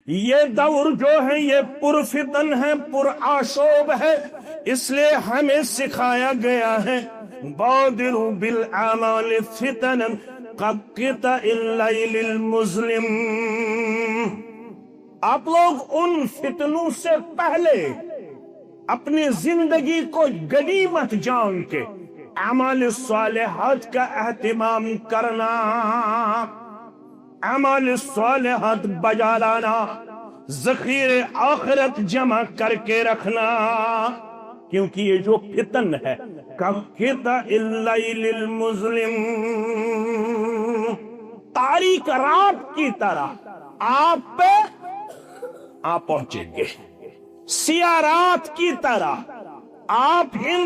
یہ دور جو ہے یہ پرفتن ہے، پرآشوب ہے، اس لیے ہمیں سکھایا گیا ہے بادروا بالاعمال فتنا كقطع اللیل المظلم۔ آپ لوگ ان فتنوں سے پہلے اپنی زندگی کو غنیمت جان کے اعمال صالحات کا اہتمام کرنا، اعمال صالحات بجا لانا، ذخیرے آخرت جمع کر کے رکھنا، کیونکہ یہ جو فتن ہے كقطع اللیل المظلم، تاریک رات کی طرح آپ پہ آپ پہنچیں گے، سیاہ رات کی طرح آپ ان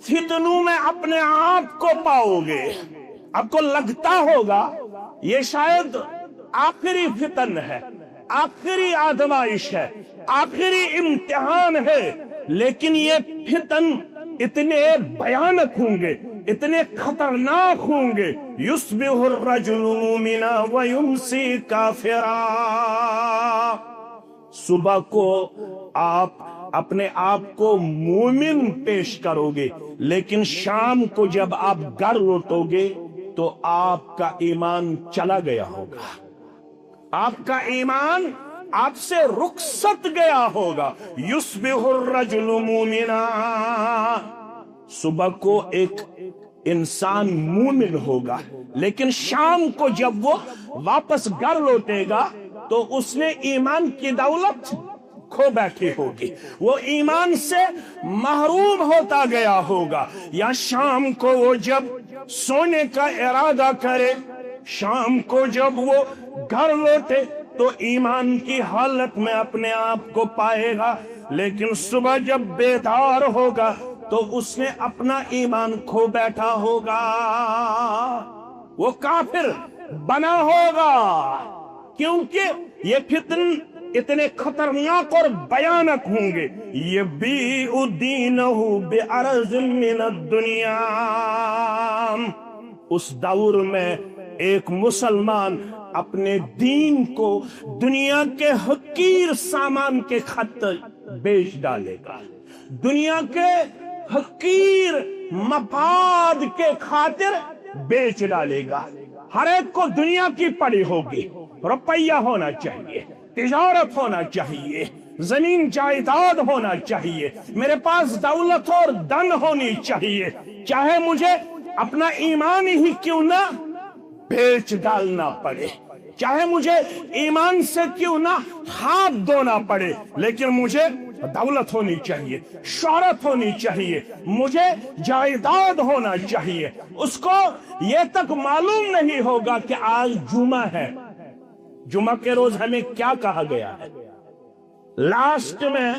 فتنوں میں اپنے آپ کو پاؤ گے۔ آپ کو لگتا ہوگا یہ شاید آخری فتن ہے، آخری آزمائش ہے، آخری امتحان ہے، لیکن یہ فتن اتنے بھیانک ہوں گے، اتنے خطرناک ہوں گے، یصبح الرجل مومنا ویمسی کافرا۔ صبح کو آپ اپنے آپ کو مومن پیش کرو گے، لیکن شام کو جب آپ گھر لوٹو گے تو آپ کا ایمان چلا گیا ہوگا، آپ کا ایمان آپ سے رخصت گیا ہوگا۔ یصبح الرجل مومنا، صبح کو ایک انسان مومن ہوگا، لیکن شام کو جب وہ واپس گھر لوٹے گا تو اس نے ایمان کی دولت کھو بیٹھی ہوگی، وہ ایمان سے محروم ہوتا گیا ہوگا۔ یا شام کو وہ جب سونے کا ارادہ کرے، شام کو جب وہ گھر لوٹے تو ایمان کی حالت میں اپنے آپ کو پائے گا، لیکن صبح جب بیدار ہوگا تو اس نے اپنا ایمان کھو بیٹھا ہوگا، وہ کافر بنا ہوگا، کیونکہ یہ فتن اتنے خطرناک اور بھیانک ہوں گے۔ یبیع دینہ بعرض من الدنیا، اس دور میں ایک مسلمان اپنے دین کو دنیا کے حقیر سامان کے خاطر بیچ ڈالے گا، دنیا کے حقیر مفاد کے خاطر بیچ ڈالے گا۔ ہر ایک کو دنیا کی پڑی ہوگی، روپیہ ہونا چاہیے، تجارت ہونا چاہیے، زمین جائیداد ہونا چاہیے، میرے پاس دولت اور دن ہونی چاہیے، چاہے مجھے اپنا ایمان ہی کیوں نہ بیچ ڈالنا پڑے، چاہے مجھے ایمان سے کیوں نہ ہاتھ دھونا پڑے، لیکن مجھے دولت ہونی چاہیے، شہرت ہونی چاہیے، مجھے جائیداد ہونا چاہیے۔ اس کو یہ تک معلوم نہیں ہوگا کہ آج جمعہ ہے، جمعہ کے روز ہمیں کیا کہا گیا ہے، لاسٹ میں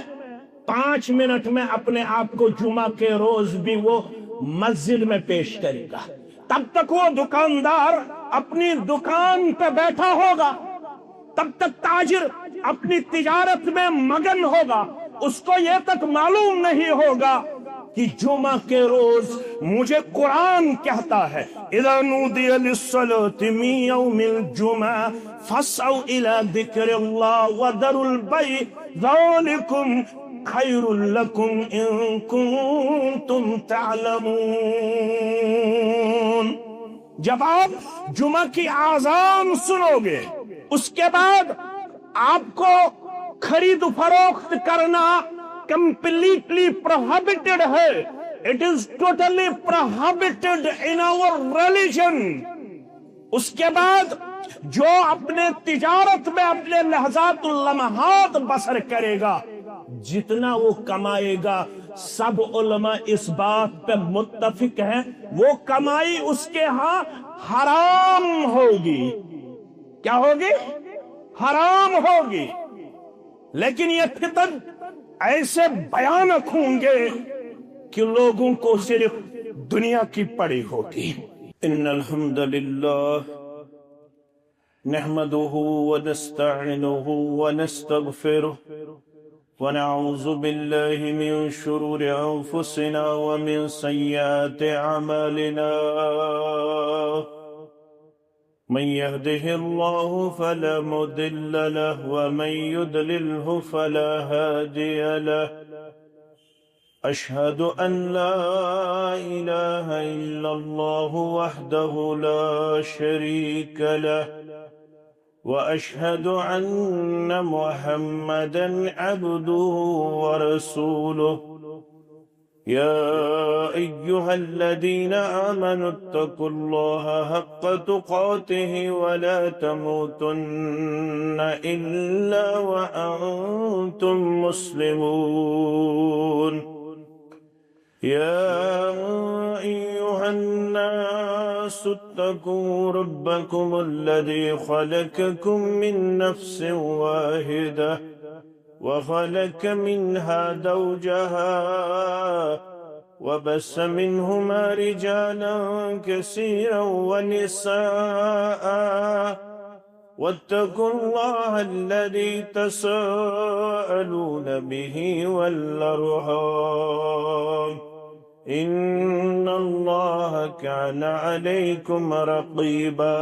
5 منٹ میں اپنے آپ کو جمعہ کے روز بھی وہ مسجد میں پیش کرے گا، تب تک وہ دکاندار اپنی دکان پہ بیٹھا ہوگا، تب تک تاجر اپنی تجارت میں مگن ہوگا، اس کو یہ تک معلوم نہیں ہوگا کہ جمعہ کے روز مجھے قرآن کہتا ہے اذا نودی للصلاة من یوم الجمعہ فاسعوا الى ذکر اللہ وذروا البیع ذالکم خیر لکم ان کنتم تعلمون۔ جب آپ جمعہ کی آذان سنو گے، اس کے بعد آپ کو خرید فروخت کرنا completely prohibited ہے، it is totally prohibited in our religion۔ اس کے بعد جو اپنے تجارت میں اپنے لحظات اللمحات بسر کرے گا، جتنا وہ کمائے گا، سب علماء اس بات پہ متفق ہیں وہ کمائی اس کے ہاں حرام ہوگی۔ کیا ہوگی؟ حرام ہوگی۔ لیکن یہ فتن ایسے بھیانک ہوں گے کہ لوگوں کو صرف دنیا کی پڑی ہوگی۔ ان الحمد للہ نحمده ونستعینه ونستغفره ونعوذ بالله من شرور انفسنا ومن سیئات اعمالنا من يهده الله فلا مضل له ومن يضلله فلا هادي له. أشهد أن لا إله إلا الله وحده لا شريك له، وأشهد أن محمدا عبده ورسوله. يا أيها الذين آمنوا اتقوا الله حق تقاته ولا تموتن إلا وأنتم مسلمون. يا أيها الناس اتقوا ربكم الذي خلقكم من نفس واحدة وخلق منها زوجها وبث منهما رجالا كثيرا ونساء، واتقوا الله الذي تساءلون به والأرحام، إن الله كان عليكم رقيبا.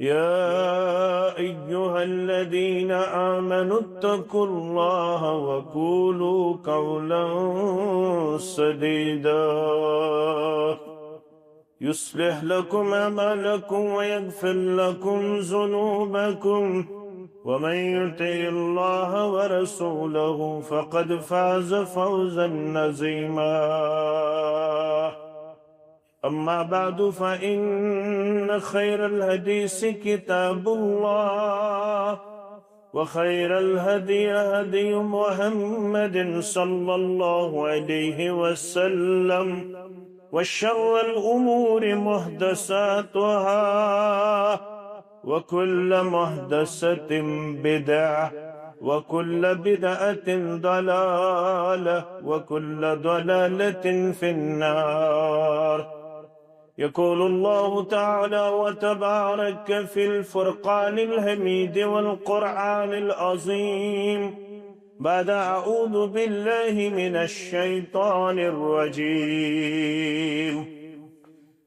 يا أيها الذين آمنوا اتقوا الله وقولوا قولا سديدا يصلح لكم أعمالكم ويغفر لكم ذنوبكم، ومن يطع الله ورسوله فقد فاز فوزا عظيما. أما بعد، فإن خير الحديث كتاب الله، وخير الهدي هدي محمد صلى الله عليه وسلم، وشر الأمور محدثاتها، وكل محدثة بدعة، وكل بدعة ضلالة، وكل ضلالة في النار. يقول الله تعالى وتبارك في الفرقان الحميد والقرآن العظيم بعد أعوذ بالله من الشيطان الرجيم: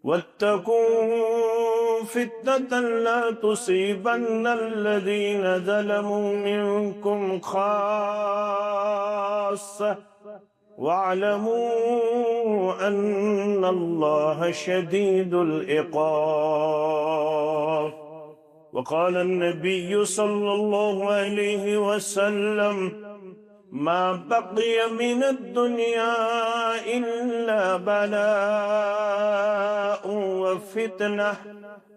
واتقوا فتنة لا تصيبن الذين ظلموا منكم خاصة واعلموا أن الله شديد العقاب. وقال النبي صلى الله عليه وسلم: ما بقي من الدنيا إلا بلاء وفتنة،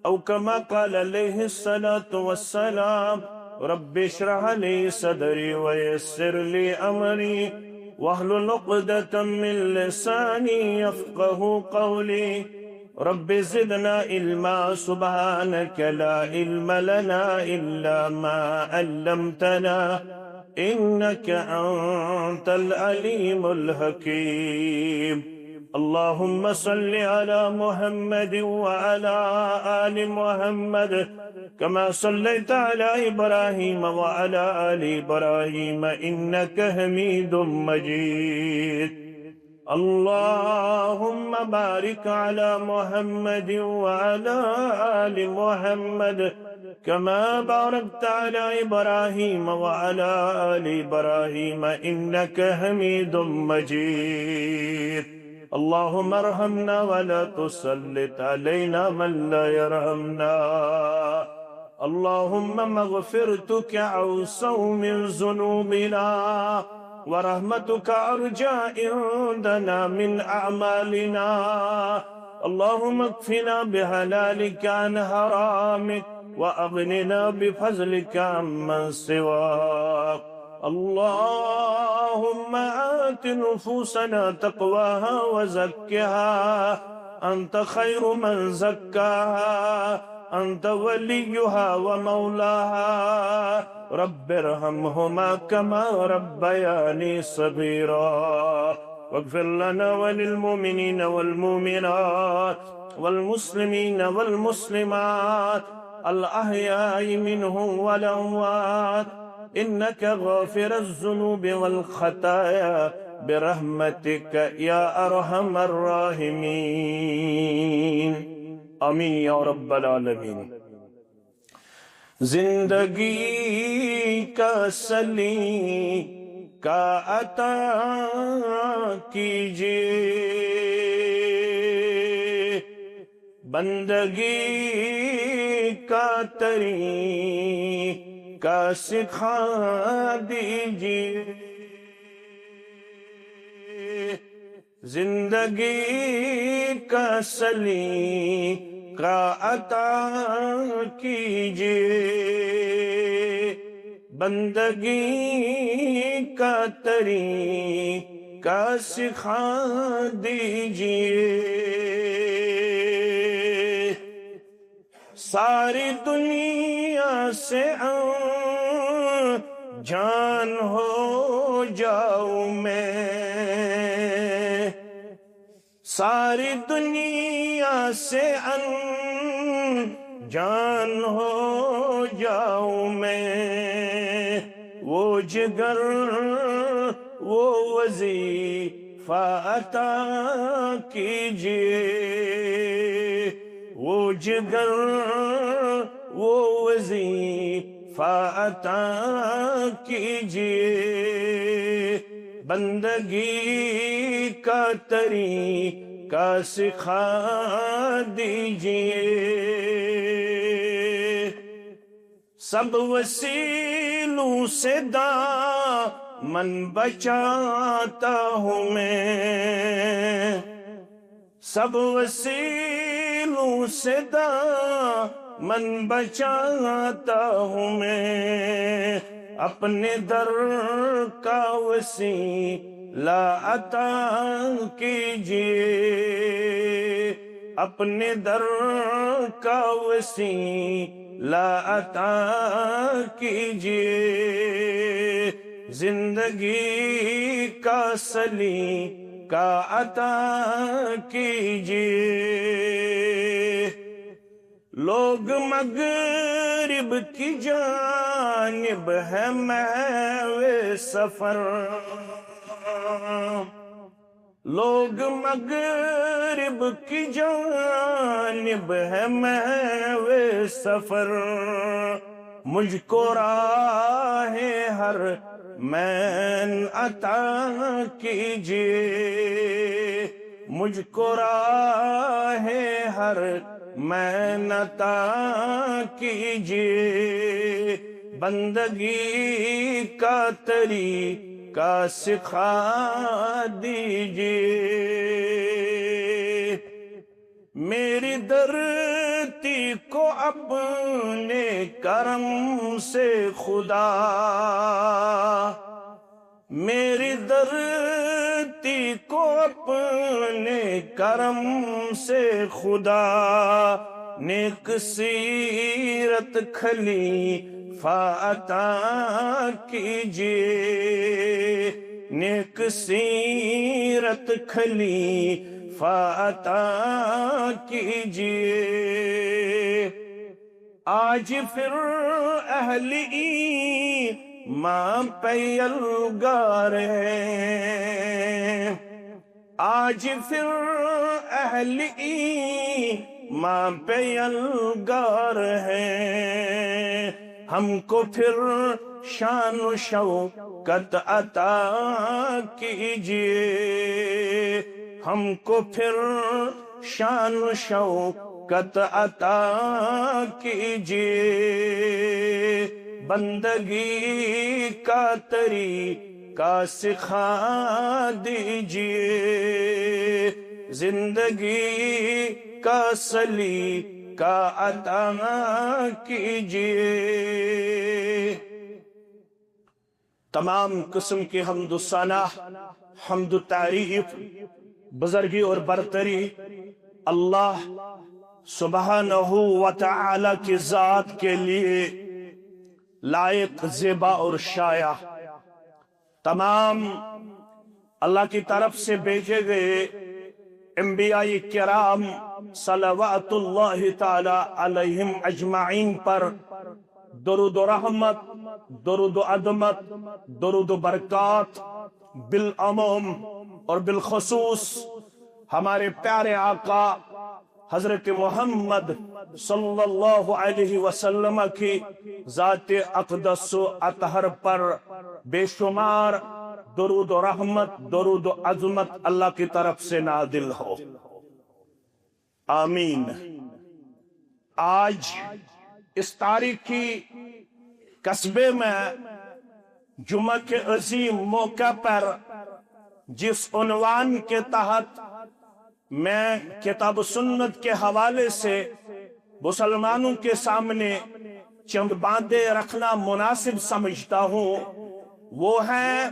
أو كما قال عليه الصلاة والسلام: رب اشرح لي صدري ويسر لي أمري واحلل عقدة من لساني يفقه قولي. رب زدنا علما، سبحانك لا علم لنا إلا ما علمتنا، إنك أنت العليم الحكيم. اللهم صل على محمد وعلى آل محمد كما صليت على إبراهيم وعلى آل إبراهيم إنك حميد مجيد. اللهم بارك على محمد وعلى آل محمد كما باركت على إبراهيم وعلى آل إبراهيم إنك حميد مجيد. اللهم ارحمنا ولا تسلط علينا من لا يرحمنا. اللهم مغفرتك أوسع من ذنوبنا، ورحمتك أرجى عندنا من أعمالنا. اللهم اكفنا بحلالك عن حرامك، وأغننا بفضلك عمن سواك. اللهم آت نفوسنا تقواها وزكها، أنت خير من زكاها، أنت وليها ومولاها. رب ارحمهما كما ربياني صغيرا. واغفر لنا وللمؤمنين والمؤمنات والمسلمين والمسلمات الأحياء منهم والأموات، إنك غافر الذنوب والخطايا برحمتك يا أرحم الراحمين. آمین یا رب العالمین۔ زندگی کا سلیقہ عطا کیجئے، بندگی کا طریقہ سکھا دیجئے، زندگی کا سلیقہ عطا کیجئے، بندگی کا طریقہ سکھا دیجئے، ساری دنیا سے جان ہو جاؤں میں، ساری دنیا سے جان ہو جاؤں میں، وہ جگر وہ وظیفہ عطا کیجئے، وہ جگر وہ وظیفہ عطا کیجئے، بندگی کا طریقہ سکھا دیجئے، سب وسیلوں سے دامن بچاتا ہوں میں، سب وسیلوں سے دامن بچاتا ہوں میں، اپنے در کا وسیلہ عطا کیجئے، اپنے در کا وسیلہ عطا کیجئے، زندگی کا سلیقہ عطا کیجئے، لوگ مغرب کی جانب ہے محو سفر، لوگ مغرب کی جانب ہے محو سفر، مجھ کو راہ ہر مین عطا کیجئے، مجھ کو راہ ہر مین عطا کیجئے، بندگی کا طریقہ سکھا دیجئے، میری دھرتی کو اپنے کرم سے خدا، میری دھرتی کو اپنے کرم سے خدا، نیک سیرت خلیفہ عطا کیجئے، نیک سیرت خلیفہ عطا کیجئے، آج پھر اہل ایمان پہ یلغار ہیں، آج پھر اہل ایمان پہ یلغار ہیں، ہم کو پھر شان و شوکت عطا کیجئے، ہم کو پھر شان و شوکت عطا کیجئے، بندگی کا طریقہ سکھا دیجئے، زندگی کا سلیقہ عطا کیجئے، تمام قسم کی حمد و ثنا، حمد و تعریف، بزرگی اور برتری اللہ سبحانہ و تعالی کی ذات کے لیے لائق، زیبا اور شایع، تمام اللہ کی طرف سے بھیجے گئے انبیاء کرام صلوات اللہ تعالی علیہم اجمعین پر درود و رحمت، درود و عظمت، درود و برکات بالعموم اور بالخصوص ہمارے پیارے آقا حضرت محمد صلی اللہ علیہ وسلم کی ذات اقدس و اطہر پر بے شمار درود و رحمت، درود و عظمت اللہ کی طرف سے نازل ہو، آمین۔ آج اس تاریخی قصبے میں جمعہ کے عظیم موقع پر جس عنوان کے تحت میں کتاب و سنت کے حوالے سے مسلمانوں کے سامنے چند باتیں رکھنا مناسب سمجھتا ہوں، وہ ہے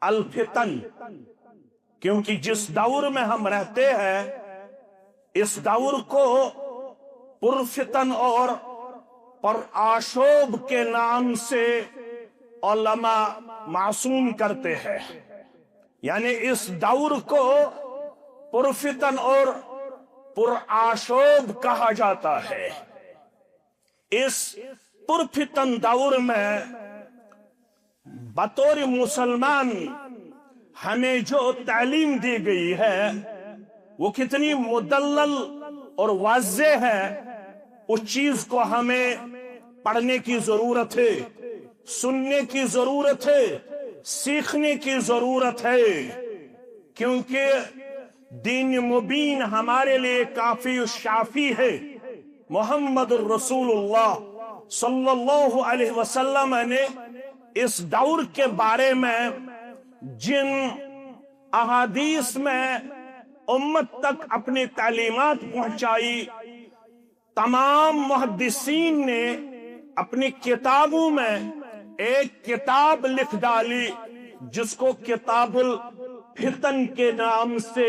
الفتن۔ کیونکہ جس دور میں ہم رہتے ہیں اس دور کو پرفتن اور پرآشوب کے نام سے علماء معصوم کرتے ہیں، یعنی اس دور کو پرفتن اور پرآشوب کہا جاتا ہے۔ اس پرفتن دور میں بطور مسلمان ہمیں جو تعلیم دی گئی ہے وہ کتنی مدلل اور واضح ہے، اس چیز کو ہمیں پڑھنے کی ضرورت ہے، سننے کی ضرورت ہے، سیکھنے کی ضرورت ہے، کیونکہ دین مبین ہمارے لیے کافی شافی ہے۔ محمد الرسول اللہ صلی اللہ علیہ وسلم نے اس دور کے بارے میں جن احادیث میں امت تک اپنی تعلیمات پہنچائی، تمام محدثین نے اپنی کتابوں میں ایک کتاب لکھ ڈالی جس کو کتاب الفتن کے نام سے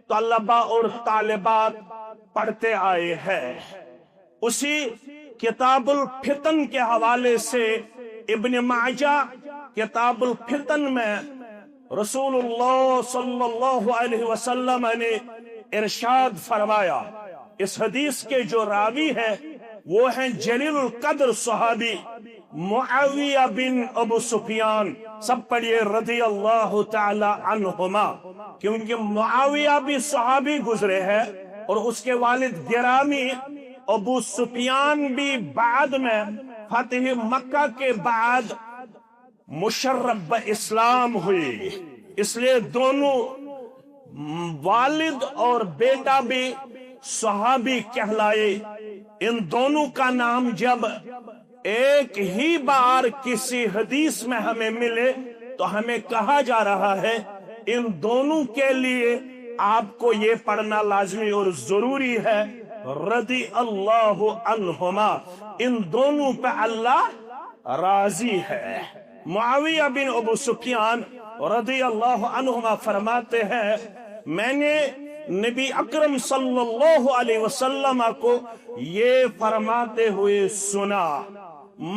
طلباء اور طالبات پڑھتے آئے ہیں۔ اسی کتاب الفتن کے حوالے سے ابن ماجہ کتاب الفتن میں رسول اللہ صلی اللہ علیہ وسلم نے ارشاد فرمایا۔ اس حدیث کے جو راوی ہے وہ ہیں جلیل القدر صحابی معاویہ بن ابو سفیان، سب پڑھیے رضی اللہ تعالی عنہما، کیونکہ معاویہ بھی صحابی گزرے ہیں اور اس کے والد گرامی ابو سفیان بھی بعد میں فتح مکہ کے بعد مشرف اسلام ہوئی، اس لیے دونوں والد اور بیٹا بھی صحابی کہلائے۔ ان دونوں کا نام جب ایک ہی بار کسی حدیث میں ہمیں ملے تو ہمیں کہا جا رہا ہے ان دونوں کے لیے آپ کو یہ پڑھنا لازمی اور ضروری ہے، رضی اللہ عنہما، ان دونوں پہ اللہ راضی ہے۔ معاویہ بن ابو سفیان رضی اللہ عنہما فرماتے ہیں میں نے نبی اکرم صلی اللہ علیہ وسلم کو یہ فرماتے ہوئے سنا،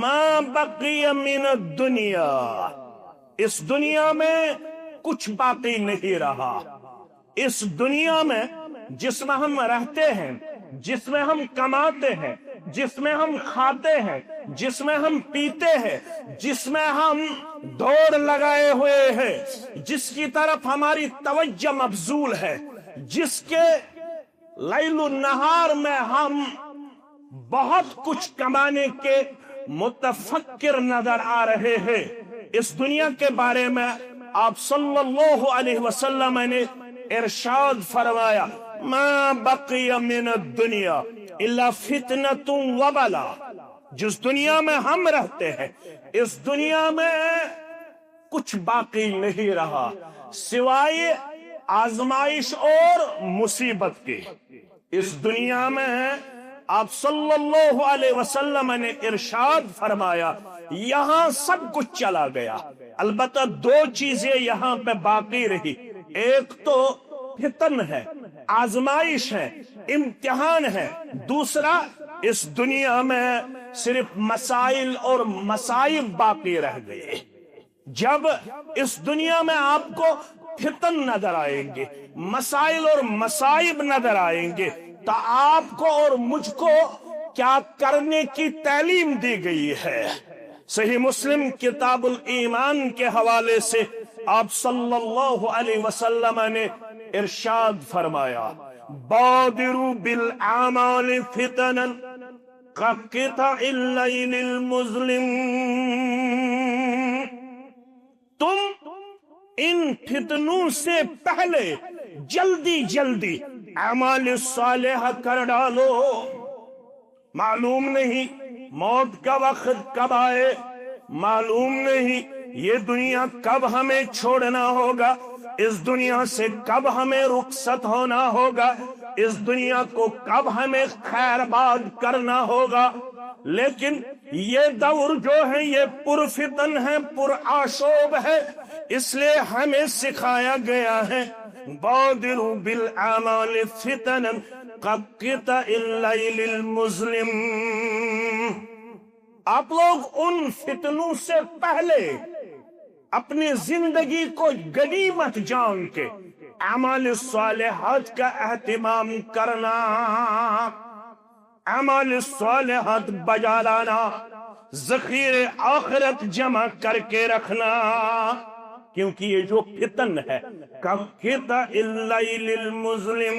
ما بقی من الدنیا، اس دنیا میں کچھ باقی نہیں رہا۔ اس دنیا میں جس میں ہم رہتے ہیں، جس میں ہم کماتے ہیں، جس میں ہم کھاتے ہیں، جس میں ہم پیتے ہیں، جس میں ہم دوڑ لگائے ہوئے ہیں، جس کی طرف ہماری توجہ مبذول ہے، جس کے لیل و نہار میں ہم بہت کچھ کمانے کے متفکر نظر آ رہے ہیں، اس دنیا کے بارے میں آپ صلی اللہ علیہ وسلم نے ارشاد فرمایا ما بقی من الدنیا الا فتنۃ وبلا، جس دنیا میں ہم رہتے ہیں اس دنیا میں کچھ باقی نہیں رہا سوائے آزمائش اور مصیبت کی۔ اس دنیا میں آپ صلی اللہ علیہ وسلم نے ارشاد فرمایا یہاں سب کچھ چلا گیا، البتہ دو چیزیں یہاں پہ باقی رہی، ایک تو فتن ہے، آزمائش ہے، امتحان ہے، دوسرا اس دنیا میں صرف مسائل اور مصائب باقی رہ گئے۔ جب اس دنیا میں آپ کو فتن نظر آئیں گے، مسائل اور مصائب نظر آئیں گے، تو آپ کو اور مجھ کو کیا کرنے کی تعلیم دی گئی ہے۔ صحیح مسلم کتاب الایمان کے حوالے سے آپ صلی اللہ علیہ وسلم نے ارشاد فرمایا بادروا بالأعمال فتنا كقطع الليل المظلم. تم ان فتنوں سے پہلے جلدی جلدی اعمال صالحہ کر ڈالو. معلوم نہیں موت کا وقت کب آئے، معلوم نہیں یہ دنیا کب ہمیں چھوڑنا ہوگا، اس دنیا سے کب ہمیں رخصت ہونا ہوگا، اس دنیا کو کب ہمیں خیر باد کرنا ہوگا. لیکن یہ دور جو ہے یہ پرفتن ہے، پر آشوب ہے، اس لیے ہمیں سکھایا گیا ہے بادروا بالاعمال فتنا كقطع الليل المظلم. آپ لوگ ان فتنوں سے پہلے اپنی زندگی کو غنیمت جان کے اعمال صالحات کا اہتمام کرنا، اعمال صالحات بجا لانا، ذخیرے آخرت جمع کر کے رکھنا. کیونکہ یہ جو فتن ہے كقطع الليل المظلم،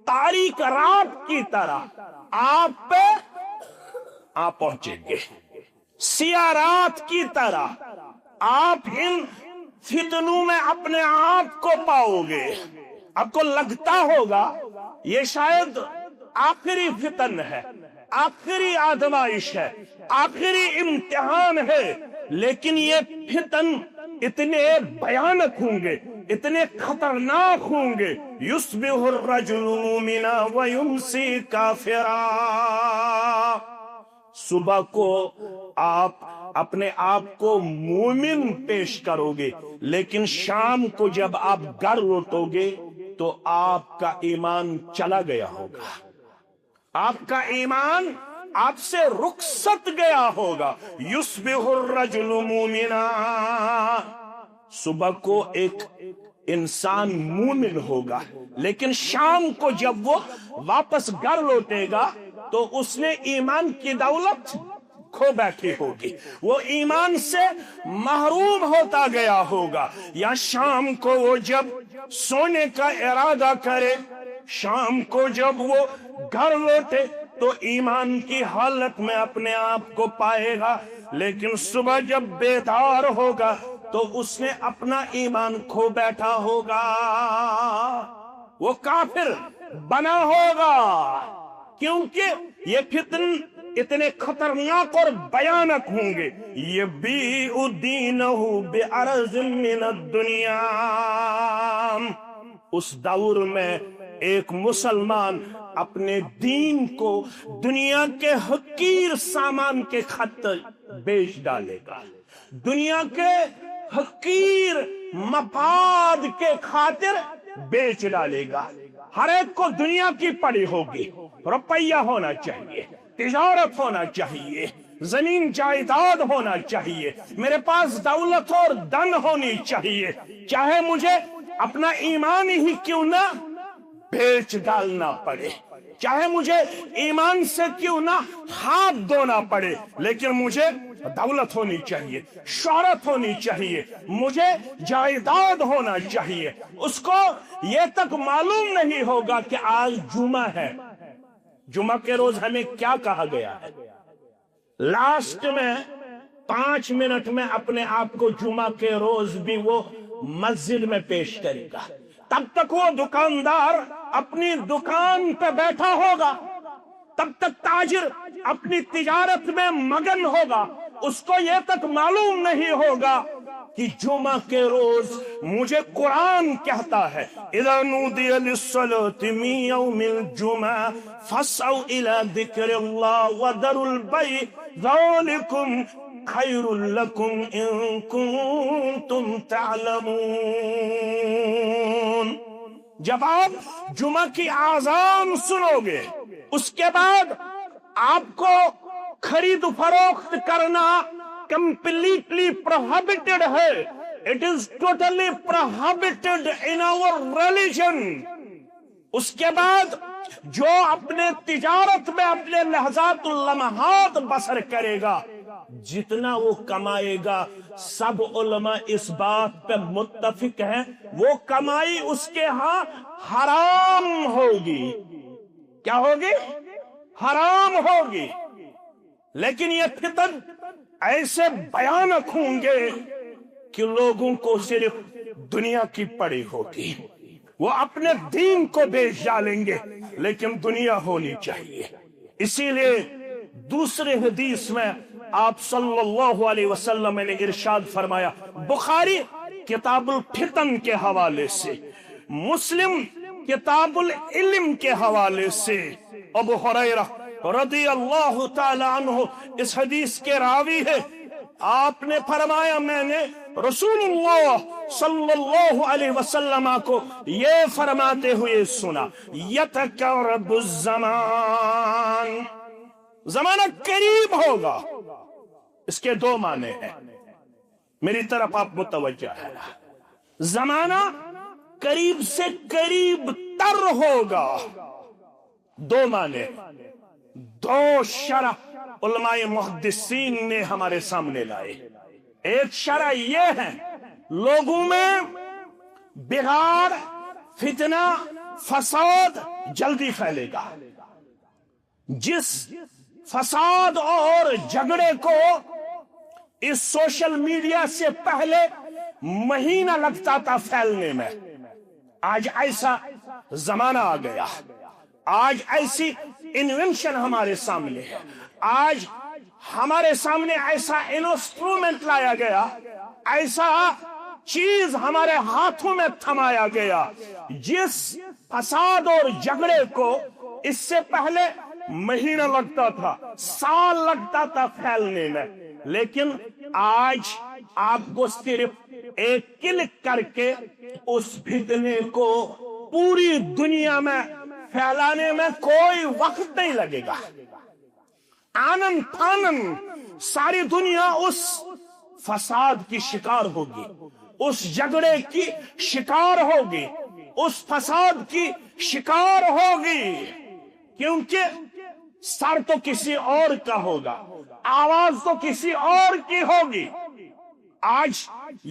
تاریک رات کی طرح آپ پہ پہنچیں گے، سیاہ رات کی طرح آپ ان فتنوں میں اپنے آپ کو پاؤ گے. آپ کو لگتا ہوگا یہ شاید آخری فتن ہے، آخری آزمائش ہے، آخری امتحان ہے، لیکن یہ فتن اتنے بھیانک ہوں گے، اتنے خطرناک ہوں گے. یصبح الرجل مومنا ویمسی کافرا. صبح کو آپ اپنے آپ کو مومن پیش کرو گے، لیکن شام کو جب آپ گھر لوٹو گے تو آپ کا ایمان چلا گیا ہوگا، آپ کا ایمان آپ سے رخصت گیا ہوگا. یصبح الرجل مومنا، صبح کو ایک انسان مومن ہوگا، لیکن شام کو جب وہ واپس گھر لوٹے گا تو اس نے ایمان کی دولت کھو بیٹھی ہوگی، وہ ایمان سے محروم ہوتا گیا ہوگا. یا شام کو وہ جب سونے کا ارادہ کرے، شام کو جب وہ گھر لوٹے تو ایمان کی حالت میں اپنے آپ کو پائے گا، لیکن صبح جب بیدار ہوگا تو اس نے اپنا ایمان کھو بیٹھا ہوگا، وہ کافر بنا ہوگا. کیونکہ یہ فتن اتنے خطرناک اور بھیانک ہوں گے. یبیع دینہ بعرض من الدنیا. اس دور میں ایک مسلمان اپنے دین کو دنیا کے حقیر سامان کے خاطر بیچ ڈالے گا، دنیا کے حقیر مفاد کے خاطر بیچ ڈالے گا. ہر ایک کو دنیا کی پڑی ہوگی، روپیہ ہونا چاہیے، تجارت ہونا چاہیے، زمین جائیداد ہونا چاہیے، میرے پاس دولت اور دن ہونی چاہیے، چاہے مجھے اپنا ایمان ہی کیوں نہ بیچ ڈالنا پڑے، چاہے مجھے ایمان سے کیوں نہ ہاتھ دھونا پڑے، لیکن مجھے دولت ہونی چاہیے، شہرت ہونی چاہیے، مجھے جائیداد ہونا چاہیے. اس کو یہ تک معلوم نہیں ہوگا کہ آج جمعہ ہے، جمعہ کے روز ہمیں کیا کہا گیا ہے. لاسٹ میں 5 منٹ میں اپنے آپ کو جمعہ کے روز بھی وہ مسجد میں پیش کرے گا. تب تک وہ دکاندار اپنی دکان پہ بیٹھا ہوگا، تب تک تاجر اپنی تجارت میں مگن ہوگا. اس کو یہ تک معلوم نہیں ہوگا کہ جمعہ کے روز مجھے قرآن کہتا ہے اذا نودی للصلاة من یوم الجمعہ فاسعوا الى ذکر اللہ وذروا البیع ذالکم خیر لکم ان کنتم تعلمون. جب آپ جمعہ کی آذان سنو گے اس کے بعد آپ کو خرید فروخت کرنا کمپلیٹلی prohibited ہے. It is totally prohibited in our religion. اس کے بعد جو اپنے تجارت میں اپنے لحظات اللمحات بسر کرے گا جتنا وہ کمائے گا سب علماء اس بات پہ متفق ہیں وہ کمائی اس کے ہاں حرام ہوگی. کیا ہوگی؟ حرام ہوگی. لیکن یہ فتن ایسے بھیانک ہوں گے کہ لوگوں کو صرف دنیا کی پڑی ہوگی. وہ اپنے دین کو بیچ ڈالیں گے لیکن دنیا ہونی چاہیے. اسی لیے دوسرے حدیث میں آپ صلی اللہ علیہ وسلم نے ارشاد فرمایا، بخاری کتاب الفتن کے حوالے سے، مسلم کتاب العلم کے حوالے سے، ابو ہریرہ رضی اللہ تعالی عنہ اس حدیث کے راوی ہے. آپ نے فرمایا میں نے رسول اللہ صلی اللہ علیہ وسلم کو یہ فرماتے ہوئے سنا، یتقرب الزمان، زمانہ قریب ہوگا. اس کے دو معنی ہیں، میری طرف آپ متوجہ ہے. زمانہ قریب سے قریب تر ہوگا، دو معنی، دو شرح علماء محدثین نے ہمارے سامنے لائے. ایک شرح یہ ہے لوگوں میں بغار، فتنہ، فساد جلدی پھیلے گا. جس فساد اور جھگڑے کو اس سوشل میڈیا سے پہلے مہینہ لگتا تھا پھیلنے میں، آج ایسا زمانہ آ گیا. آج ایسی انوینشن ہمارے سامنے ہے. آج ہمارے سامنے ایسا انسٹرومنٹ لایا گیا، ایسا چیز ہمارے ہاتھوں میں تھمایا گیا جس فساد اور جھگڑے کو اس سے پہلے مہینہ لگتا تھا، سال لگتا تھا پھیلنے میں. لیکن آج آپ کو صرف ایک کلک کر کے اس فتنے کو پوری دنیا میں پھیلانے میں کوئی وقت نہیں لگے گا. آنن پھانن ساری دنیا اس فساد کی شکار ہوگی، اس جھگڑے کی شکار ہوگی، اس فساد کی شکار ہوگی. کیونکہ سر تو کسی اور کا ہوگا، آواز تو کسی اور کی ہوگی. آج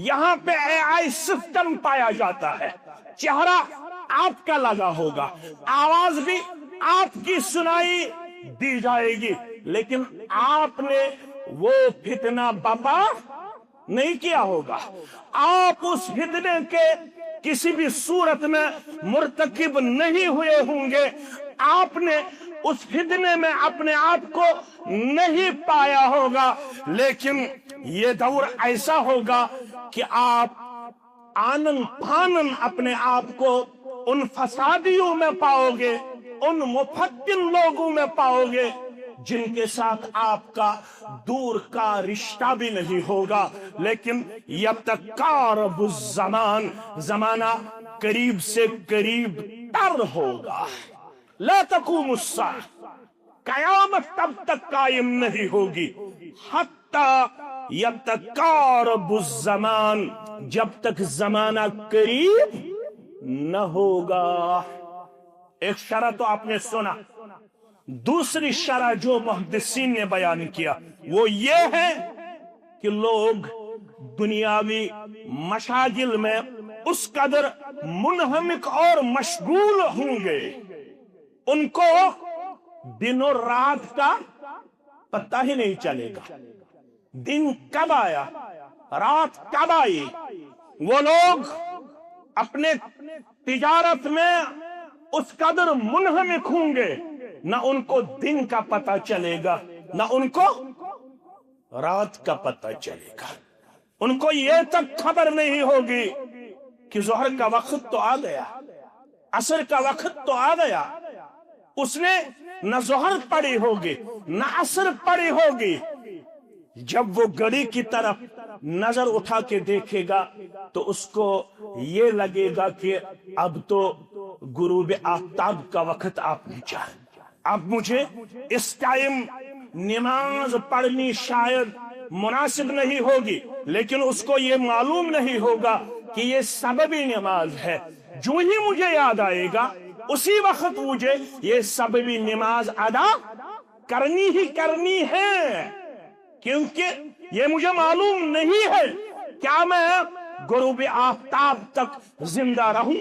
یہاں پہ AI سسٹم پایا جاتا ہے، چہرہ آپ کا لگا ہوگا، آواز بھی آپ کی سنائی دی جائے گی، لیکن آپ نے وہ فتنہ بپا نہیں کیا ہوگا. آپ اس فتنے کے کسی بھی صورت میں مرتکب نہیں ہوئے ہوں گے. آپ نے اس فتنے میں اپنے آپ کو نہیں پایا ہوگا. لیکن یہ دور ایسا ہوگا کہ آپ آنن پھانن اپنے آپ کو ان فسادیوں میں پاؤ گے، ان مفتن لوگوں میں پاؤ گے جن کے ساتھ آپ کا دور کا رشتہ بھی نہیں ہوگا. لیکن یتقارب الزمان، زمانہ قریب سے قریب تر ہوگا. لا تقوم الساعہ، قیامت تب تک قائم نہیں ہوگی. حتی یتقارب الزمان، جب تک زمانہ قریب نہ ہوگا. ایک شرح تو آپ نے سنا. دوسری شرح جو محدثین نے بیان کیا وہ یہ ہے کہ لوگ دنیاوی مشاغل میں اس قدر منہمک اور مشغول ہوں گے، ان کو دن اور رات کا پتہ ہی نہیں چلے گا. دن کب آیا، رات کب آئی. وہ لوگ اپنے تجارت میں اس قدر منہمک ہوں گے، نہ ان کو دن کا پتہ چلے گا نہ ان کو رات کا پتہ چلے گا. ان کو یہ تک خبر نہیں ہوگی کہ ظہر کا وقت تو آ گیا، عصر کا وقت تو آ گیا. اس نے نہ ظہر پڑی ہوگی نہ عصر پڑی ہوگی. جب وہ گھڑی کی طرف نظر اٹھا کے دیکھے گا تو اس کو یہ لگے گا کہ اب تو غروب آفتاب کا وقت آ پہنچا. اب مجھے اس ٹائم نماز پڑھنی شاید مناسب نہیں ہوگی. لیکن اس کو یہ معلوم نہیں ہوگا کہ یہ سببی نماز ہے. جو ہی مجھے یاد آئے گا اسی وقت مجھے یہ سببی نماز ادا کرنی ہی کرنی ہے. کیونکہ یہ مجھے معلوم نہیں ہے کیا میں غروب آفتاب تک زندہ رہوں،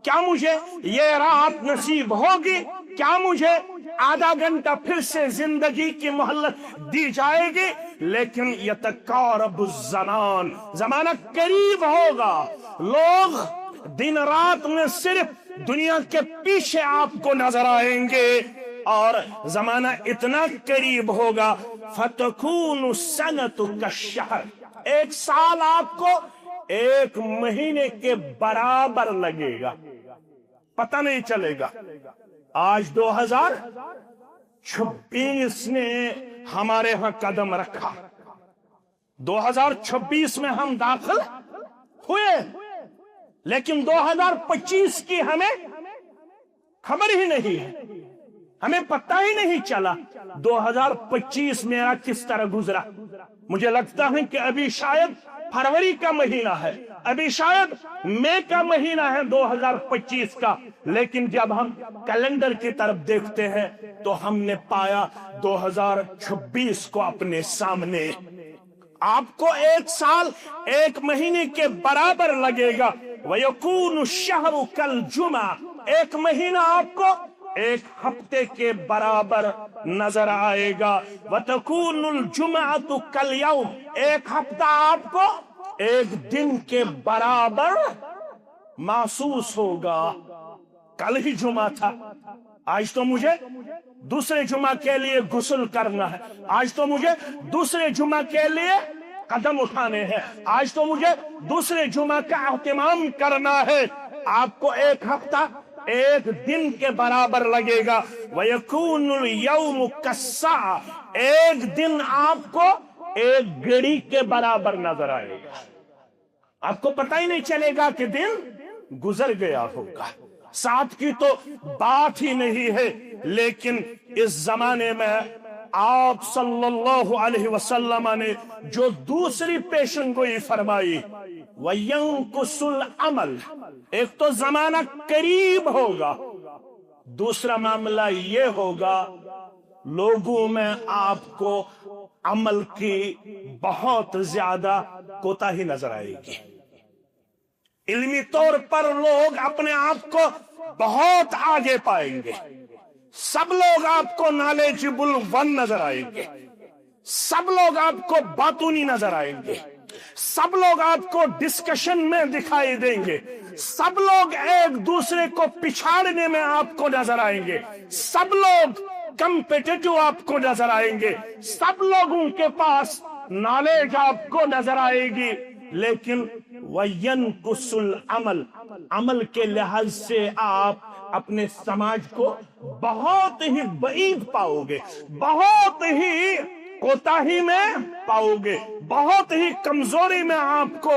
کیا مجھے یہ رات نصیب ہوگی، کیا مجھے آدھا گھنٹہ پھر سے زندگی کی مہلت دی جائے گی، لیکن یتقارب الزمان، زمانہ قریب ہوگا، لوگ دن رات میں صرف دنیا کے پیچھے آپ کو نظر آئیں گے، اور زمانہ اتنا قریب ہوگا فَتَكُونُ السَّنَةُ كَالشَّهْرِ، ایک سال آپ کو ایک مہینے کے برابر لگے گا، پتہ نہیں چلے گا۔ آج 2026 نے ہمارے ہاں قدم رکھا، 2026 میں ہم داخل ہوئے، لیکن 2025 کی ہمیں خبر ہی نہیں ہے، ہمیں پتہ ہی نہیں چلا 2025 میرا کس طرح گزرا۔ مجھے لگتا ہے کہ ابھی شاید فروری کا مہینہ ہے، ابھی شاید مئی کا مہینہ ہے 2025 کا، لیکن جب ہم کیلنڈر کی طرف دیکھتے ہیں تو ہم نے پایا 2026 کو اپنے سامنے۔ آپ کو ایک سال ایک مہینے کے برابر لگے گا، وَيَكُونُ الشَّهْرُ كَالْجُمَعَةِ، ایک مہینہ آپ کو ایک ہفتے کے برابر نظر آئے گا، وَتَكُونُ الْجُمَعَةُ كَالْيَوْمِ، ایک ہفتہ آپ کو ایک دن کے برابر محسوس ہوگا۔ کل ہی جمعہ تھا، آج تو مجھے دوسرے جمعہ کے لیے غسل کرنا ہے، آج تو مجھے دوسرے جمعہ کے لیے قدم اٹھانے ہیں، آج تو مجھے دوسرے جمعہ کا اہتمام کرنا ہے۔ آپ کو ایک ہفتہ ایک دن کے برابر لگے گا، وَيَكُونُ الْيَوْمُ كَالسَّاعَةِ، ایک دن آپ کو ایک گھڑی کے برابر نظر آئے گا، آپ کو پتہ ہی نہیں چلے گا کہ دن گزر گیا ہوگا۔ ساتھ کی تو بات ہی نہیں ہے، لیکن اس زمانے میں آپ صلی اللہ علیہ وسلم نے جو دوسری پیشن گوئی فرمائی، وَيَنْقُصُ الْعَمَلِ، ایک تو زمانہ قریب ہوگا، دوسرا معاملہ یہ ہوگا لوگوں میں آپ کو عمل کی بہت زیادہ کوتاہی نظر آئے گی، علمی طور پر لوگ اپنے آپ کو بہت آگے پائیں گے، سب لوگ آپ کو نالیجبل ون نظر آئیں گے، سب لوگ آپ کو باطنی نظر آئیں گے، سب لوگ آپ کو ڈسکشن میں دکھائی دیں گے، سب لوگ ایک دوسرے کو پچھاڑنے میں آپ کو نظر آئیں گے، سب لوگ کمپیٹیٹو آپ کو نظر آئیں گے، سب لوگوں کے پاس نالج آپ کو نظر آئے گی، لیکن وَيَنْقُصُ الْعَمَلِ، عمل کے لحاظ سے آپ اپنے سماج کو بہت ہی بعید پاؤ گے، بہت ہی کوتاہی میں پاؤ گے، بہت ہی کمزوری میں آپ کو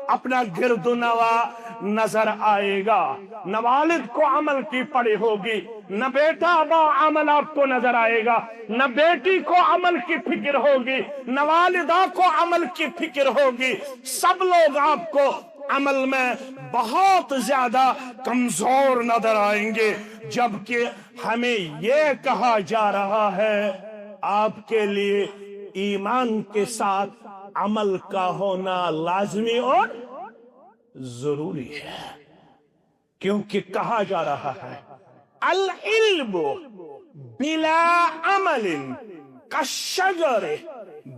اپنا گرد و نواح نظر آئے گا۔ نہ والد کو عمل کی پڑی ہوگی، نہ بیٹا با عمل آپ کو نظر آئے گا، نہ بیٹی کو عمل کی فکر ہوگی، نہ والدہ کو عمل کی فکر ہوگی، سب لوگ آپ کو عمل میں بہت زیادہ کمزور نظر آئیں گے، جبکہ ہمیں یہ کہا جا رہا ہے آپ کے لیے ایمان کے ساتھ عمل کا ہونا لازمی اور ضروری ہے، کیونکہ کہا جا رہا ہے العلم بلا عمل کالشجر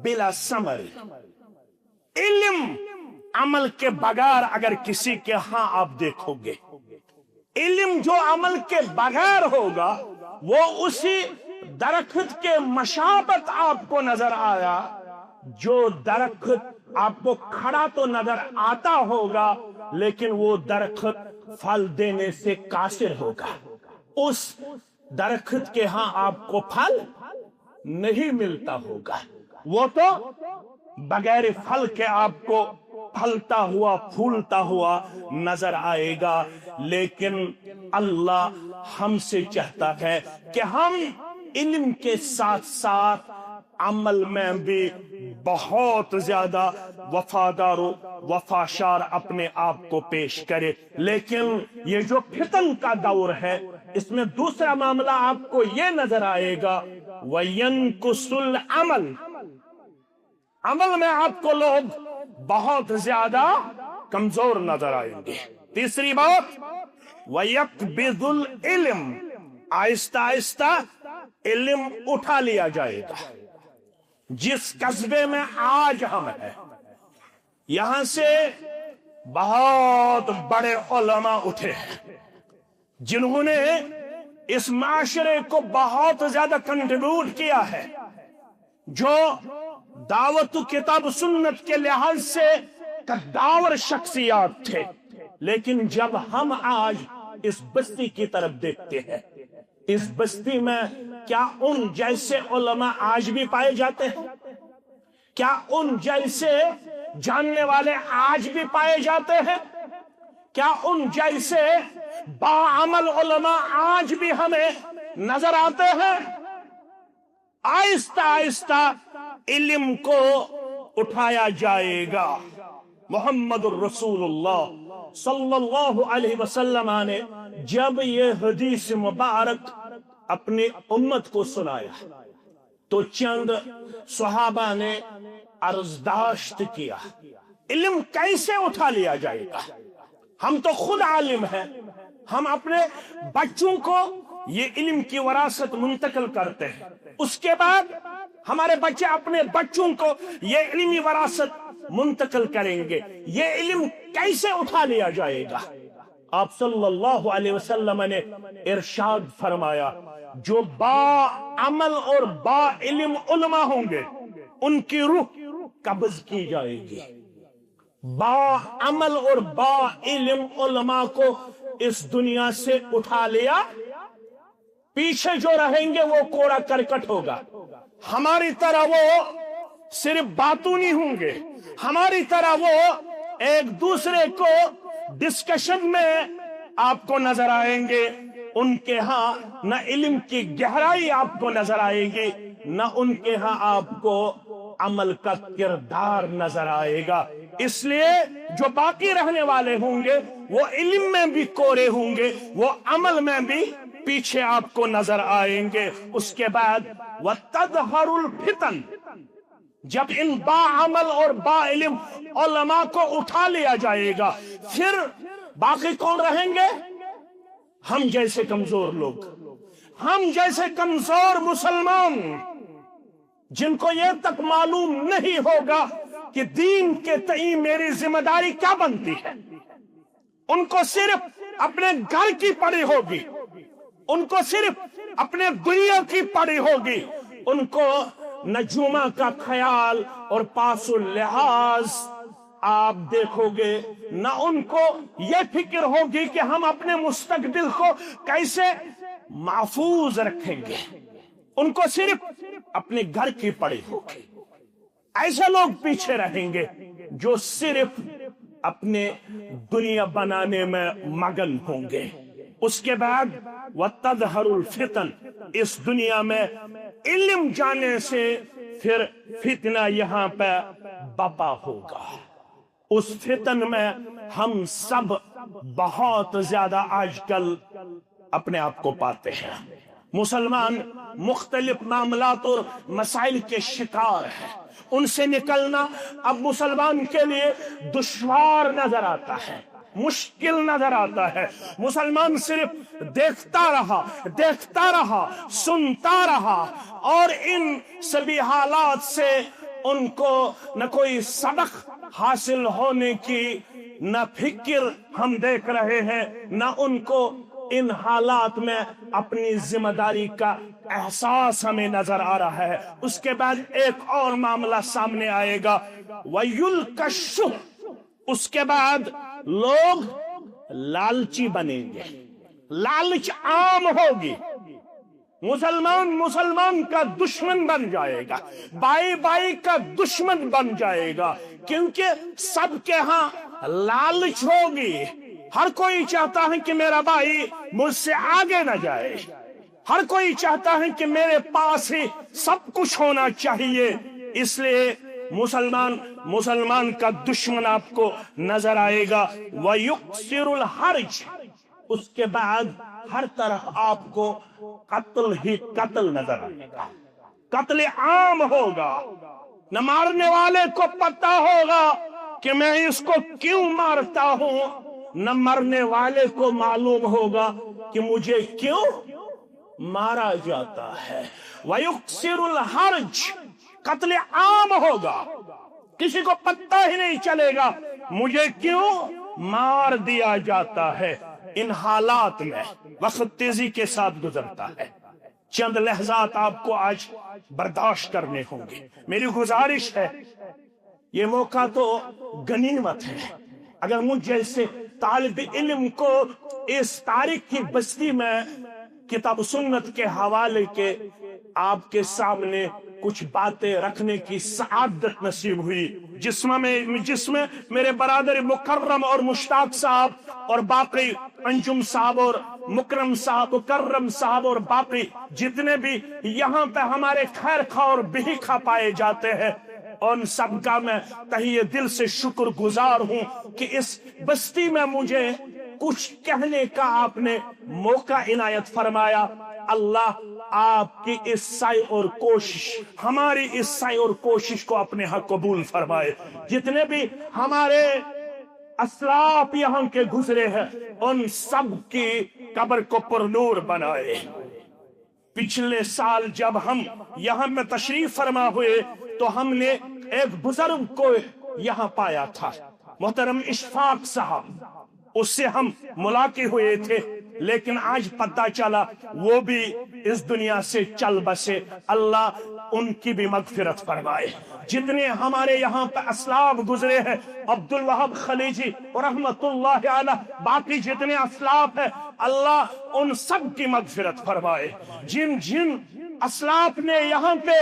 بلا ثمر، علم عمل کے بغیر اگر کسی کے ہاں آپ دیکھو گے، علم جو عمل کے بغیر ہوگا وہ اسی درخت کے مشابت آپ کو نظر آیا، جو درخت آپ کو کھڑا تو نظر آتا ہوگا لیکن وہ درخت پھل دینے سے قاصر ہوگا، اس درخت کے ہاں آپ کو پھل نہیں ملتا ہوگا، وہ تو بغیر پھل کے آپ کو پھلتا ہوا پھولتا ہوا نظر آئے گا۔ لیکن اللہ ہم سے چاہتا ہے کہ ہم علم کے ساتھ ساتھ عمل میں بھی بہت زیادہ وفادار و وفاشار اپنے آپ کو پیش کرے۔ لیکن یہ جو فتن کا دور ہے اس میں دوسرا معاملہ آپ کو یہ نظر آئے گا، وَيَنْقُصُ الْعَمَلِ، عمل میں آپ کو لوگ بہت زیادہ کمزور نظر آئیں گے۔ تیسری بات، وَيَقْبِضُ الْعِلْمِ، آہستہ آہستہ علم اٹھا لیا جائے گا۔ جس قصبے میں آج ہم ہیں، یہاں سے بہت بڑے علماء اٹھے ہیں جنہوں نے اس معاشرے کو بہت زیادہ کنٹریبیوٹ کیا ہے، جو دعوت و کتاب سنت کے لحاظ سے قداور شخصیات تھے، لیکن جب ہم آج اس بستی کی طرف دیکھتے ہیں، اس بستی میں کیا ان جیسے علماء آج بھی پائے جاتے ہیں؟ کیا ان جیسے جاننے والے آج بھی پائے جاتے ہیں؟ کیا ان جیسے باعمل علماء آج بھی ہمیں نظر آتے ہیں؟ آہستہ آہستہ علم کو اٹھایا جائے گا۔ محمد الرسول اللہ صلی اللہ علیہ وسلم نے جب یہ حدیث مبارک اپنی امت کو سنایا تو چند صحابہ نے عرضداشت کیا، علم کیسے اٹھا لیا جائے گا؟ ہم تو خود عالم ہیں، ہم اپنے بچوں کو یہ علم کی وراثت منتقل کرتے ہیں، اس کے بعد ہمارے بچے اپنے بچوں کو یہ علمی وراثت منتقل کریں گے، یہ علم کیسے اٹھا لیا جائے گا؟ آپ صلی اللہ علیہ وسلم نے ارشاد فرمایا، جو با عمل اور با علم علماء ہوں گے ان کی روح قبض کی جائے گی۔ با عمل اور با علم علماء کو اس دنیا سے اٹھا لیا، پیچھے جو رہیں گے وہ کوڑا کرکٹ ہوگا۔ ہماری طرح وہ صرف باتوں نہیں ہوں گے، ہماری طرح وہ ایک دوسرے کو ڈسکشن میں آپ کو نظر آئیں گے۔ ان کے ہاں نہ علم کی گہرائی آپ کو نظر آئے گی، نہ ان کے ہاں آپ کو عمل کا کردار نظر آئے گا۔ اس لیے جو باقی رہنے والے ہوں گے وہ علم میں بھی کورے ہوں گے، وہ عمل میں بھی پیچھے آپ کو نظر آئیں گے۔ اس کے بعد وَتَظْهَرُ الْفِتَنُ، جب ان با عمل اور با علم علماء کو اٹھا لیا جائے گا، پھر باقی کون رہیں گے؟ ہم جیسے کمزور لوگ، ہم جیسے کمزور مسلمان، جن کو یہ تک معلوم نہیں ہوگا کہ دین کے تئیں میری ذمہ داری کیا بنتی ہے۔ ان کو صرف اپنے گھر کی پڑی ہوگی، ان کو صرف اپنے دنیا کی پڑی ہوگی، ان کو نہ جمعہ کا خیال اور پاس و لحاظ آپ دیکھو گے، نہ ان کو یہ فکر ہوگی کہ ہم اپنے مستقبل کو کیسے محفوظ رکھیں گے۔ ان کو صرف اپنے گھر کی پڑی ہوگی۔ ایسے لوگ پیچھے رہیں گے جو صرف اپنے دنیا بنانے میں مگن ہوں گے۔ اس کے بعد وَتَظْهَرُ الْفِتَنُ، اس دنیا میں علم جانے سے پھر فتنہ یہاں پہ بپا ہوگا۔ اس فتن میں ہم سب بہت زیادہ آج کل اپنے آپ کو پاتے ہیں۔ مسلمان مختلف معاملات اور مسائل کے شکار ہیں، ان سے نکلنا اب مسلمان کے لیے دشوار نظر آتا ہے، مشکل نظر آتا ہے۔ مسلمان صرف دیکھتا رہا، سنتا رہا، اور ان سبھی حالات سے ان کو نہ کوئی سبق حاصل ہونے کی نہ فکر ہم دیکھ رہے ہیں، نہ ان کو ان حالات میں اپنی ذمہ داری کا احساس ہمیں نظر آ رہا ہے۔ اس کے بعد ایک اور معاملہ سامنے آئے گا، وَيُلْقَ الشُّحُّ، اس کے بعد لوگ لالچی بنیں گے، لالچ عام ہوگی، مسلمان کا دشمن بن جائے گا، بائی کا دشمن بن جائے گا، کیونکہ سب کے ہاں لالچ ہوگی۔ ہر کوئی چاہتا ہے کہ میرا بھائی مجھ سے آگے نہ جائے، ہر کوئی چاہتا ہے کہ میرے پاس ہی سب کچھ ہونا چاہیے، اس لیے مسلمان کا دشمن آپ کو نظر آئے گا۔ وَيُقْصِرُ الْحَرْجِ، اس کے بعد ہر طرف آپ کو قتل ہی قتل نظر آئے گا، قتل عام ہوگا، نہ مارنے والے کو پتا ہوگا کہ میں اس کو کیوں مارتا ہوں، نہ مرنے والے کو معلوم ہوگا کہ مجھے کیوں مارا جاتا ہے۔ وَيُقْصِرُ الْحَرْجِ، قتل عام ہوگا، کسی کو پتہ ہی نہیں چلے گا مجھے کیوں مار دیا جاتا ہے۔ ان حالات میں وقت تیزی کے ساتھ گزرتا ہے، چند لحظات آپ کو آج برداشت کرنے ہوں گے۔ میری گزارش ہے، یہ موقع تو غنیمت ہے، اگر مجھ جیسے طالب علم کو اس تاریخ کی بستی میں کتاب سنت کے حوالے کے آپ کے سامنے کچھ باتیں رکھنے کی سعادت نصیب ہوئی، جس میں میرے برادر مکرم اور مشتاق صاحب اور باقی انجم صاحب اور مکرم صاحب، مکرم صاحب اور باقی جتنے بھی یہاں پہ ہمارے خیر خواہ اور بہی خواہ پائے جاتے ہیں، ان سب کا میں تہیہ دل سے شکر گزار ہوں کہ اس بستی میں مجھے کچھ کہنے کا آپ نے موقع عنایت فرمایا۔ اللہ آپ کی اس سعی اور کوشش، ہماری اس سعی اور کوشش کو اپنے ہاں قبول فرمائے۔ جتنے بھی ہمارے اسلاف یہاں کے گزرے ہیں ان سب کی قبر کو پرنور بنائے۔ پچھلے سال جب ہم یہاں میں تشریف فرما ہوئے تو ہم نے ایک بزرگ کو یہاں پایا تھا، محترم اشفاق صاحب، اس سے ہم ملاقات ہوئے تھے، لیکن آج پتہ چلا وہ بھی اس دنیا سے چل بسے۔ اللہ ان کی بھی مغفرت فرمائے۔ جتنے ہمارے یہاں پہ اسلاف گزرے ہیں، عبدالوہاب خلیجی رحمت اللہ علیہ، باقی جتنے اسلاف ہیں، اللہ ان سب کی مغفرت فرمائے۔ جن جن اسلاف نے یہاں پہ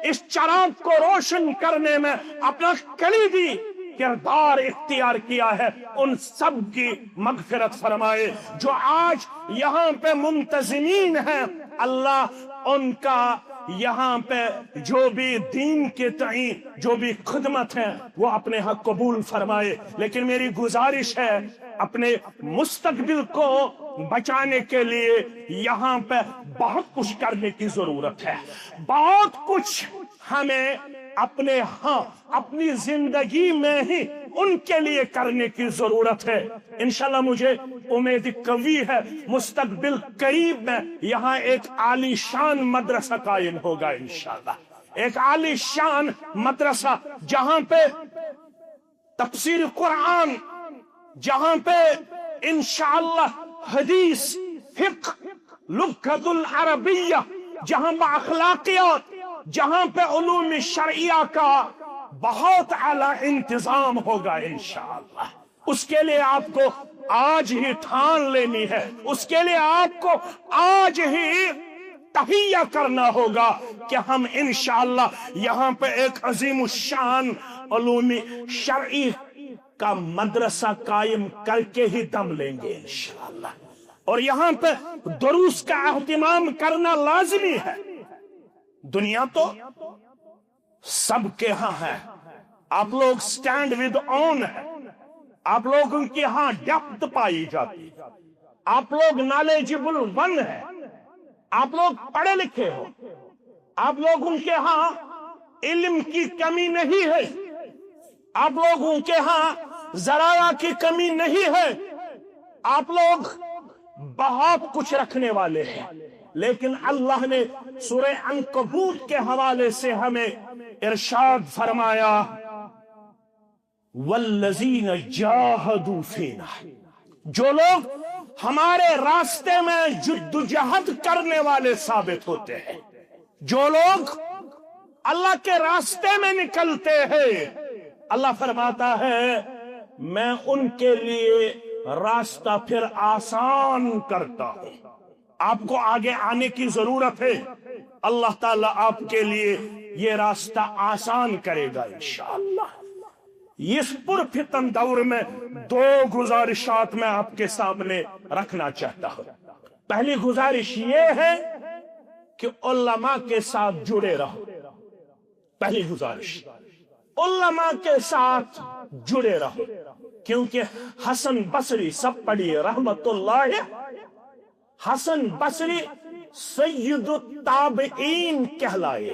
اس چراغ کو روشن کرنے میں اپنا کلیدی کردار اختیار کیا ہے، ان سب کی مغفرت فرمائے۔ جو آج یہاں پہ منتظمین ہیں، اللہ ان کا یہاں پہ جو بھی دین کے تئیں جو بھی خدمت ہے وہ اپنے حق قبول فرمائے۔ لیکن میری گزارش ہے، اپنے مستقبل کو بچانے کے لیے یہاں پہ بہت کچھ کرنے کی ضرورت ہے، بہت کچھ ہمیں اپنے ہاں اپنی زندگی میں ہی ان کے لیے کرنے کی ضرورت ہے۔ انشاءاللہ مجھے امید قوی ہے مستقبل قریب میں یہاں ایک عالی شان مدرسہ قائم ہوگا، انشاءاللہ ایک عالی شان مدرسہ جہاں پہ تفسیر قرآن، جہاں پہ انشاءاللہ حدیث، فقہ، لغت العربیہ، جہاں پہ اخلاقیات، جہاں پہ علوم شرعیہ کا بہت اعلیٰ انتظام ہوگا انشاءاللہ۔ اس کے لیے آپ کو آج ہی ٹھان لینی ہے، اس کے لیے آپ کو آج ہی تہیہ کرنا ہوگا کہ ہم انشاءاللہ یہاں پہ ایک عظیم الشان علوم شرعی کا مدرسہ قائم کر کے ہی دم لیں گے انشاءاللہ، اور یہاں پہ دروس کا اہتمام کرنا لازمی ہے۔ دنیا تو سب کے ہاں ہے، آپ لوگ سٹینڈ ود اون ہے، آپ لوگوں کے ہاں ڈیپتھ پائی جاتی، آپ لوگ نالجبل ون ہے، آپ لوگ پڑھے لکھے ہو، آپ لوگوں کے ہاں علم کی کمی نہیں ہے، آپ لوگوں کے ہاں ذرائع کی کمی نہیں ہے، آپ لوگ بہت کچھ رکھنے والے ہیں، لیکن اللہ نے سورہ عنکبوت کے حوالے سے ہمیں ارشاد فرمایا والذین جاہدوا فینا، جو لوگ ہمارے راستے میں جدوجہد کرنے والے ثابت ہوتے ہیں، جو لوگ اللہ کے راستے میں نکلتے ہیں، اللہ فرماتا ہے میں ان کے لیے راستہ پھر آسان کرتا ہوں۔ آپ کو آگے آنے کی ضرورت ہے، اللہ تعالیٰ آپ کے لیے یہ راستہ آسان کرے گا انشاءاللہ۔ اس پرفتن دور میں دو گزارشات میں آپ کے سامنے رکھنا چاہتا ہوں۔ پہلی گزارش یہ ہے کہ علماء کے ساتھ جڑے رہو، پہلی گزارش علماء کے ساتھ جڑے رہو، کیونکہ حسن بصری، سب پڑھیے رحمت اللہ، حسن بصری سید التابعین کہلائے،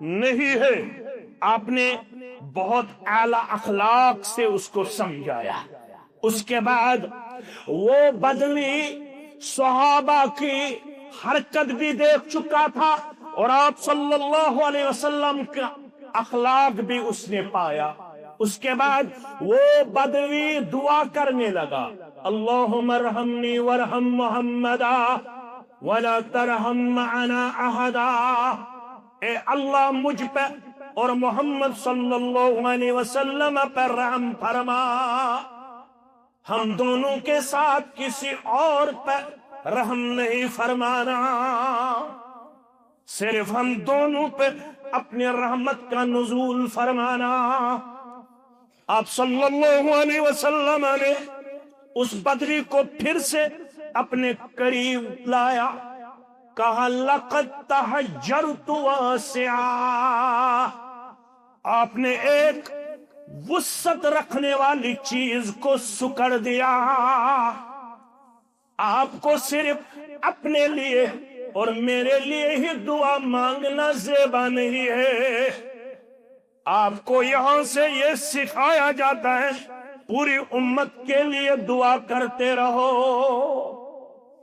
نہیں ہے. آپ نے بہت اعلی اخلاق سے اس کو سمجھایا. اس کے بعد وہ بدوی صحابہ کی حرکت بھی دیکھ چکا تھا اور آپ صلی اللہ علیہ وسلم کا اخلاق بھی اس نے پایا. اس کے بعد وہ بدوی دعا کرنے لگا, اللہم ارحمنی ورحم محمدا ولا ترحم معنا احدا. اے اللہ مجھ پہ اور محمد صلی اللہ علیہ وسلم پر رحم فرما, ہم دونوں کے ساتھ کسی اور پر رحم نہیں فرمانا, صرف ہم دونوں پہ اپنے رحمت کا نزول فرمانا. آپ صلی اللہ علیہ وسلم نے اس بدری کو پھر سے اپنے قریب لایا, کہا لقد تحجرت واسعا. آپ نے ایک وسعت رکھنے والی چیز کو سکڑ دیا. آپ کو صرف اپنے لیے اور میرے لیے ہی دعا مانگنا زیبا نہیں ہے, آپ کو یہاں سے یہ سکھایا جاتا ہے پوری امت کے لیے دعا کرتے رہو.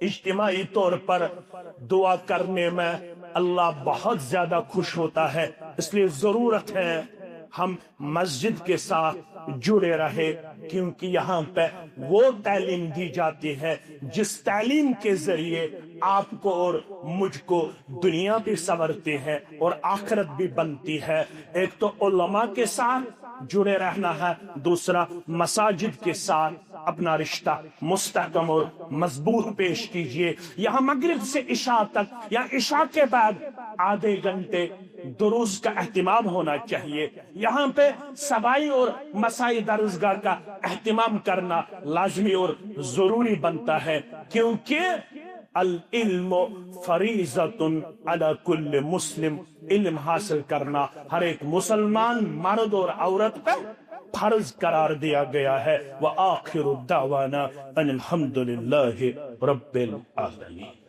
اجتماعی طور پر دعا کرنے میں اللہ بہت زیادہ خوش ہوتا ہے, اس لیے ضرورت ہے ہم مسجد کے ساتھ جڑے رہے, کیونکہ یہاں پہ وہ تعلیم دی جاتی ہے جس تعلیم کے ذریعے آپ کو اور مجھ کو دنیا بھی سنورتی ہے اور آخرت بھی بنتی ہے. ایک تو علماء کے ساتھ جڑے رہنا ہے, دوسرا مساجد کے ساتھ اپنا رشتہ مستحکم اور مضبوط پیش کیجئے. یہاں مغرب سے عشاء تک یا عشاء کے بعد آدھے گھنٹے دروس کا اہتمام ہونا چاہیے. یہاں پہ سبائی اور مسائی درسگاہ کا اہتمام کرنا لازمی اور ضروری بنتا ہے, کیونکہ العلم فریضۃ علی کل مسلم, علم حاصل کرنا ہر ایک مسلمان مرد اور عورت پر فرض قرار دیا گیا ہے. وآخر دعوانا ان الحمد للہ رب العالمین.